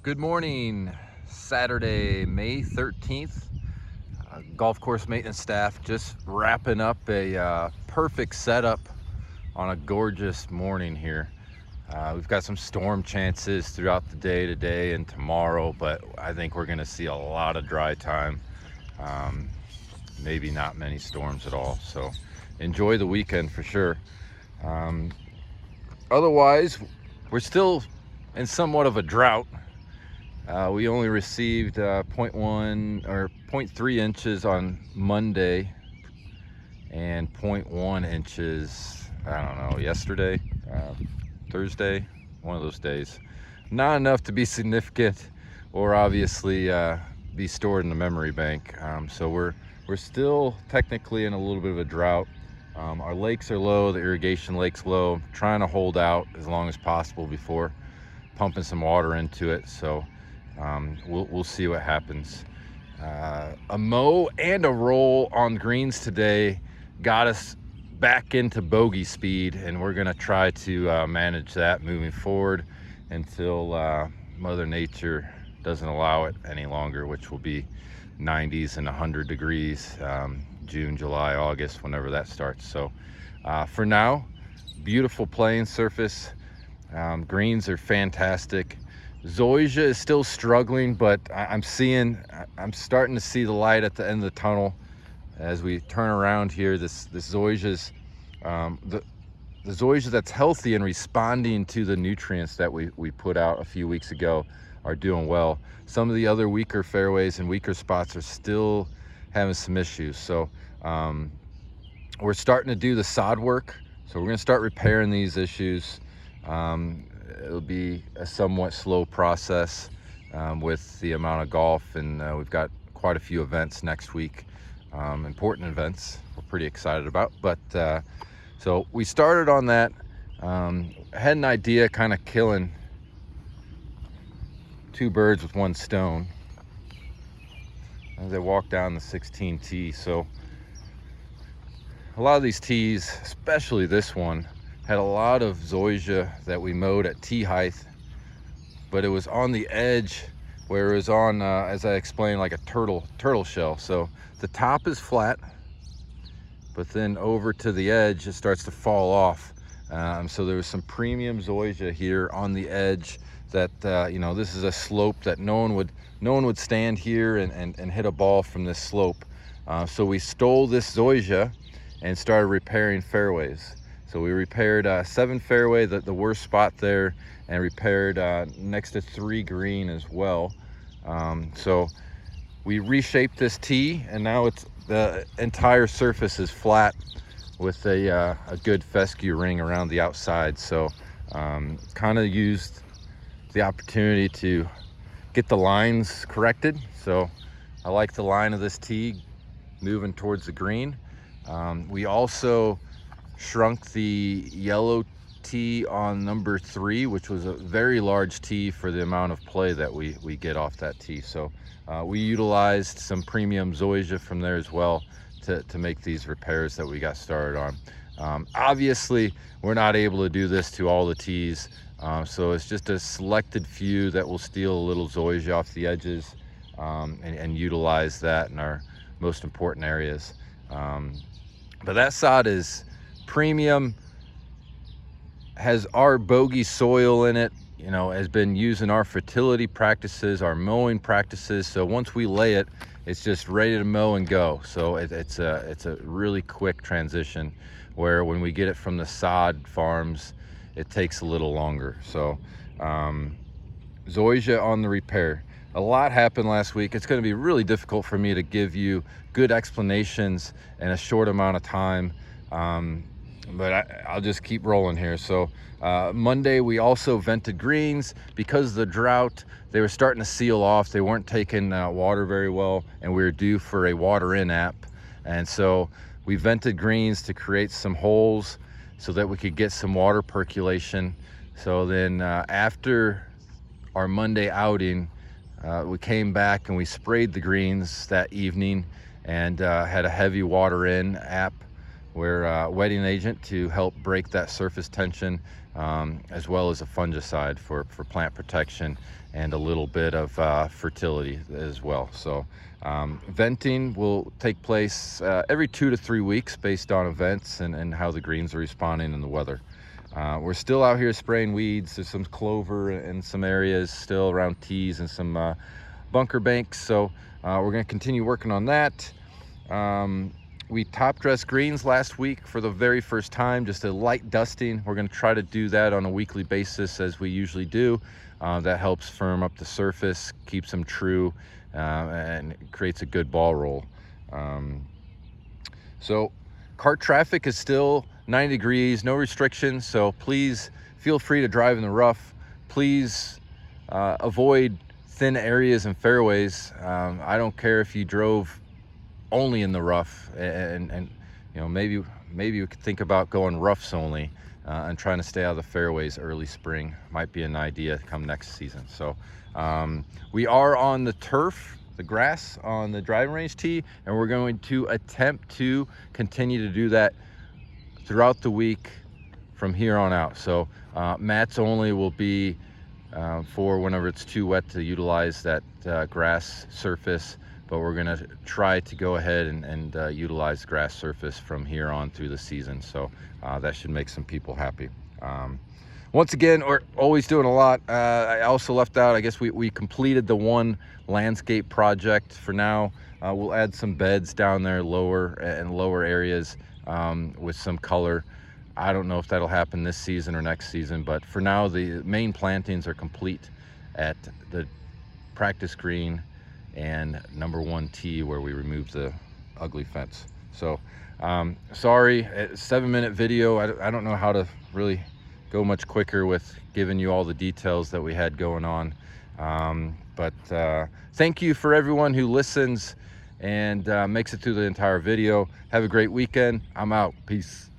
Good morning, Saturday, May 13th. Golf course maintenance staff just wrapping up a perfect setup on a gorgeous morning here. We've got some storm chances throughout the day today and tomorrow, but I think we're going to see a lot of dry time. Maybe not many storms at all. So enjoy the weekend for sure. Otherwise, we're still in somewhat of a drought. We only received 0.1 or 0.3 inches on Monday and 0.1 inches, I don't know, yesterday, Thursday, one of those days. Not enough to be significant or obviously be stored in the memory bank. So we're still technically in a little bit of a drought. Our lakes are low, the irrigation lake's low, trying to hold out as long as possible before pumping some water into it. So we'll see what happens. A mow and a roll on greens today got us back into bogey speed, and we're going to try to manage that moving forward until Mother Nature doesn't allow it any longer, which will be 90s and 100 degrees June, July, August, whenever that starts. So for now, beautiful playing surface. Greens are fantastic. Zoysia is still struggling, but I'm starting to see the light at the end of the tunnel as we turn around here. This Zoysia's the Zoysia that's healthy and responding to the nutrients that we put out a few weeks ago are doing well. Some of the other weaker fairways and weaker spots are still having some issues. So we're starting to do the sod work. So we're going to start repairing these issues. It'll be a somewhat slow process with the amount of golf, and we've got quite a few events next week, important events we're pretty excited about. But so we started on that. Had an idea, kind of killing two birds with one stone as I walk down the 16 tee. So a lot of these tees, especially this one, had a lot of zoysia that we mowed at tee height, but it was on the edge where it was on, as I explained, like a turtle shell. So the top is flat, but then over to the edge, it starts to fall off. So there was some premium zoysia here on the edge that, this is a slope that no one would stand here and hit a ball from this slope. So we stole this zoysia and started repairing fairways. So we repaired 7 fairway, the worst spot there, and repaired next to 3 green as well. So we reshaped this tee, and now the entire surface is flat with a good fescue ring around the outside. So kind of used the opportunity to get the lines corrected. So I like the line of this tee moving towards the green. We also shrunk the yellow tee on number 3, which was a very large tee for the amount of play that we get off that tee. So we utilized some premium zoysia from there as well to make these repairs that we got started on. Obviously, we're not able to do this to all the tees, so it's just a selected few that will steal a little zoysia off the edges and utilize that in our most important areas. But that sod is premium, has our bogey soil in it, has been used in our fertility practices, our mowing practices. So once we lay it, it's just ready to mow and go. So it's a really quick transition, where when we get it from the sod farms, it takes a little longer. So zoysia on the repair. A lot happened last week. It's going to be really difficult for me to give you good explanations in a short amount of time. But I'll just keep rolling here. So Monday we also vented greens. Because of the drought, they were starting to seal off. They weren't taking water very well, and we were due for a water in app. And so we vented greens to create some holes so that we could get some water percolation. So then after our Monday outing, we came back and we sprayed the greens that evening and had a heavy water in app where wetting agent to help break that surface tension. as well as a fungicide for plant protection and a little bit of fertility as well. So venting will take place every 2 to 3 weeks based on events and how the greens are responding in the weather. We're still out here spraying weeds. There's some clover in some areas still around tees and some bunker banks. So we're going to continue working on that. We top dressed greens last week for the very first time, just a light dusting. We're going to try to do that on a weekly basis as we usually do. That helps firm up the surface, keeps them true, and creates a good ball roll. So cart traffic is still 90 degrees, no restrictions, so please feel free to drive in the rough. Please avoid thin areas and fairways. I don't care if you drove only in the rough, and you know, maybe we could think about going roughs only and trying to stay out of the fairways early spring. Might be an idea come next season. So we are on the turf, the grass on the driving range tee, and we're going to attempt to continue to do that throughout the week from here on out. So mats only will be for whenever it's too wet to utilize that grass surface, but we're going to try to go ahead and utilize grass surface from here on through the season. So that should make some people happy. Once again, we're always doing a lot. I also left out, I guess we completed the one landscape project for now. We'll add some beds down there lower areas with some color. I don't know if that'll happen this season or next season, but for now the main plantings are complete at the practice green and number 1 tee where we removed the ugly fence. So sorry, 7-minute video. I don't know how to really go much quicker with giving you all the details that we had going on, but thank you for everyone who listens and makes it through the entire video. Have a great weekend. I'm out. Peace.